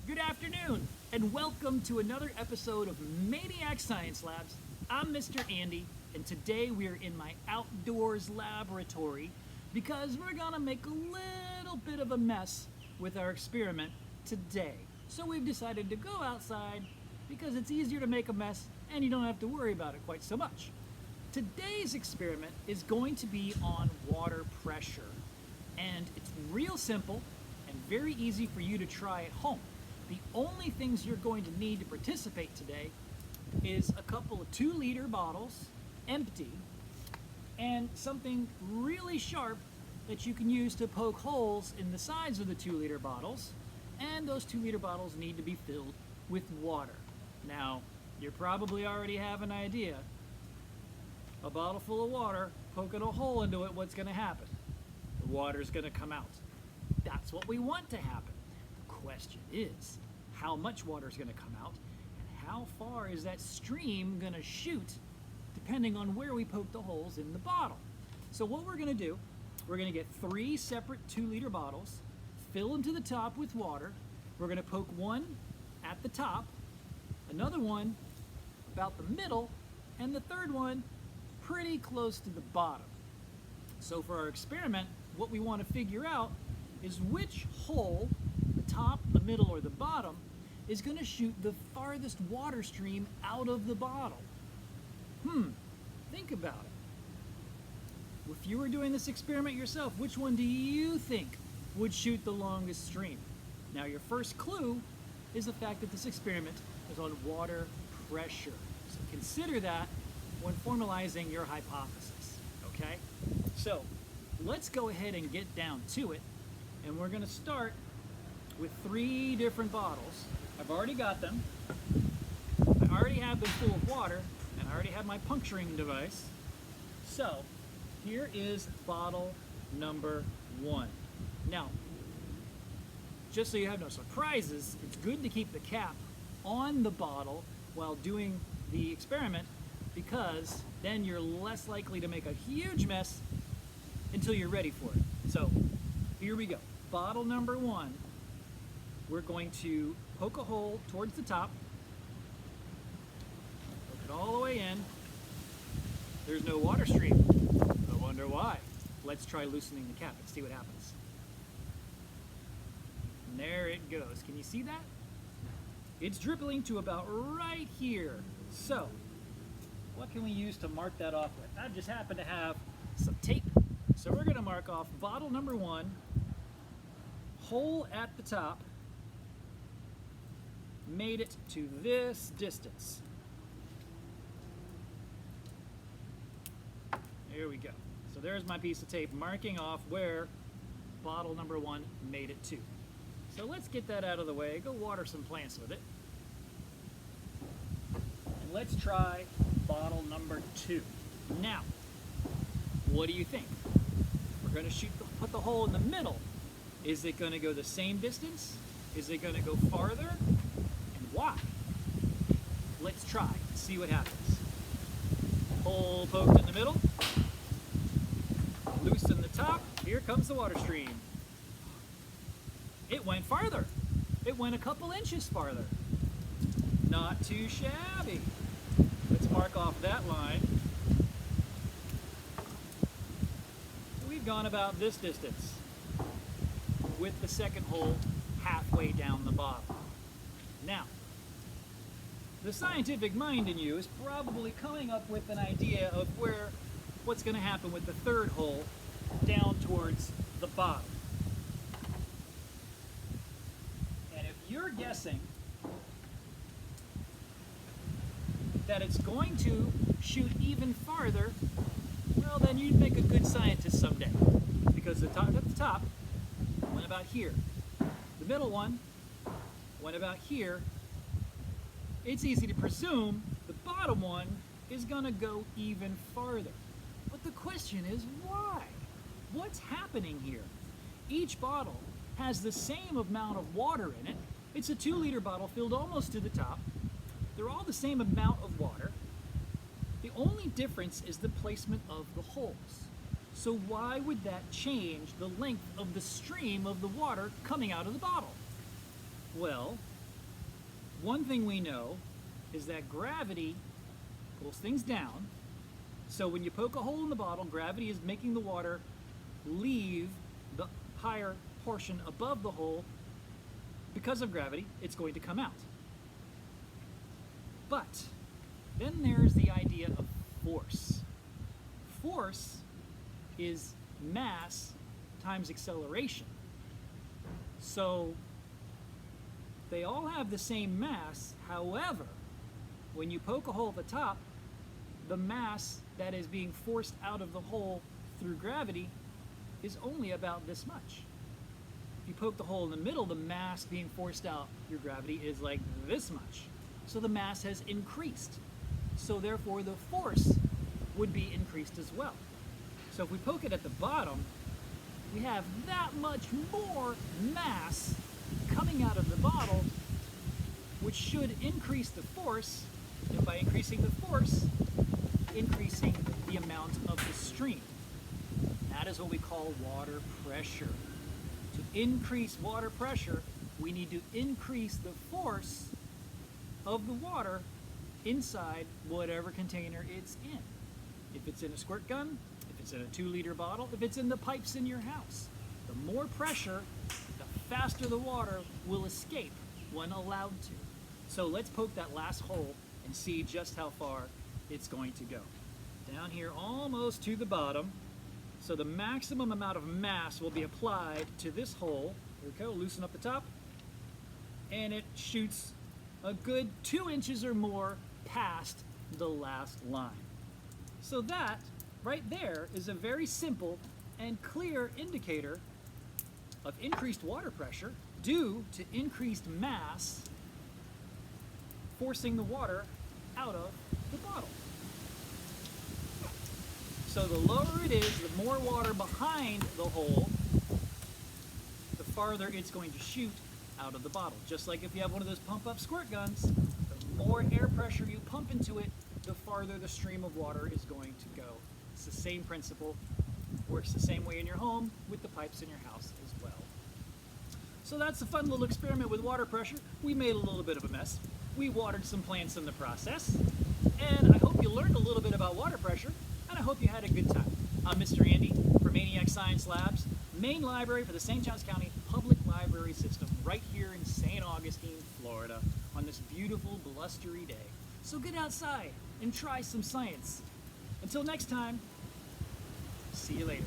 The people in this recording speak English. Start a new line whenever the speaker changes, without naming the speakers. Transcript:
Good afternoon, and welcome to another episode of MAIN-iac Science Labs. I'm Mr. Andy, and today we are in my outdoors laboratory because we're gonna make a little bit of a mess with our experiment today. So we've decided to go outside because it's easier to make a mess and you don't have to worry about it quite so much. Today's experiment is going to be on water pressure, and it's real simple and very easy for you to try at home. The only things you're going to need to participate today is a couple of 2-liter bottles, empty, and something really sharp that you can use to poke holes in the sides of the 2-liter bottles, and those 2-liter bottles need to be filled with water. Now, you probably already have an idea. A bottle full of water, poking a hole into it, what's going to happen? The water's going to come out. That's what we want to happen. The question is, how much water is going to come out, and how far is that stream going to shoot, depending on where we poke the holes in the bottle. So what we're going to do, we're going to get 3 separate 2-liter bottles, fill them to the top with water. We're going to poke one at the top, another one about the middle, and the third one pretty close to the bottom. So for our experiment, what we want to figure out is which hole, the top, the middle, or the bottom, is going to shoot the farthest water stream out of the bottle. Think about it. If you were doing this experiment yourself, which one do you think would shoot the longest stream? Now, your first clue is the fact that this experiment is on water pressure. So consider that when formalizing your hypothesis, okay? So let's go ahead and get down to it. And we're going to start with 3 different bottles. I've already got them. I already have them full of water, and I already have my puncturing device. So here is bottle number 1. Now, just so you have no surprises, it's good to keep the cap on the bottle while doing the experiment, because then you're less likely to make a huge mess until you're ready for it. So here we go. Bottle number 1, we're going to poke a hole towards the top, poke it all the way in. There's no water stream. I wonder why. Let's try loosening the cap and see what happens. And there it goes. Can you see that? It's dribbling to about right here. So, what can we use to mark that off with? I just happen to have some tape. So we're going to mark off bottle number 1, hole at the top, made it to this distance. There we go. So there's my piece of tape marking off where bottle number 1 made it to. So let's get that out of the way, go water some plants with it. And let's try bottle number 2. Now, what do you think? We're going to put the hole in the middle. Is it going to go the same distance? Is it going to go farther? And why? Let's try and see what happens. Hole poked in the middle. Loosen the top. Here comes the water stream. It went farther. It went a couple inches farther. Not too shabby. Let's mark off that line. We've gone about this distance, with the second hole halfway down the bottom. Now, the scientific mind in you is probably coming up with an idea of what's going to happen with the third hole down towards the bottom. And if you're guessing that it's going to shoot even farther, well, then you'd make a good scientist someday, because the top, at the top went about here. The middle one went about here. It's easy to presume the bottom one is going to go even farther. But the question is, why? What's happening here? Each bottle has the same amount of water in it. It's a 2-liter bottle filled almost to the top. They're all the same amount of water. The only difference is the placement of the holes. So why would that change the length of the stream of the water coming out of the bottle? Well, one thing we know is that gravity pulls things down. So when you poke a hole in the bottle, gravity is making the water leave the higher portion above the hole. Because of gravity, it's going to come out. But then there's the idea of force. Force is mass times acceleration. So they all have the same mass. However, when you poke a hole at the top, the mass that is being forced out of the hole through gravity is only about this much. If you poke the hole in the middle, the mass being forced out through gravity is like this much. So the mass has increased. So therefore the force would be increased as well. So if we poke it at the bottom, we have that much more mass coming out of the bottle, which should increase the force, and by increasing the force, increasing the amount of the stream. That is what we call water pressure. To increase water pressure, we need to increase the force of the water inside whatever container it's in. If it's in a squirt gun, if it's in a 2-liter bottle, if it's in the pipes in your house. The more pressure, the faster the water will escape when allowed to. So let's poke that last hole and see just how far it's going to go. Down here almost to the bottom. So the maximum amount of mass will be applied to this hole. Here we go, loosen up the top. And it shoots a good 2 inches or more past the last line. So that right there is a very simple and clear indicator of increased water pressure due to increased mass forcing the water out of the bottle. So the lower it is, the more water behind the hole, the farther it's going to shoot out of the bottle. Just like if you have one of those pump-up squirt guns, the more air pressure you pump into it, the farther the stream of water is going to go. It's the same principle. Works the same way in your home with the pipes in your house as well. So that's a fun little experiment with water pressure. We made a little bit of a mess. We watered some plants in the process. And I hope you learned a little bit about water pressure, and I hope you had a good time. I'm Mr. Andy from MAIN-iac Science Labs, main library for the St. Johns County Public Library System, right here in St. Augustine, Florida, on this beautiful, blustery day. So get outside and try some science. Until next time, see you later.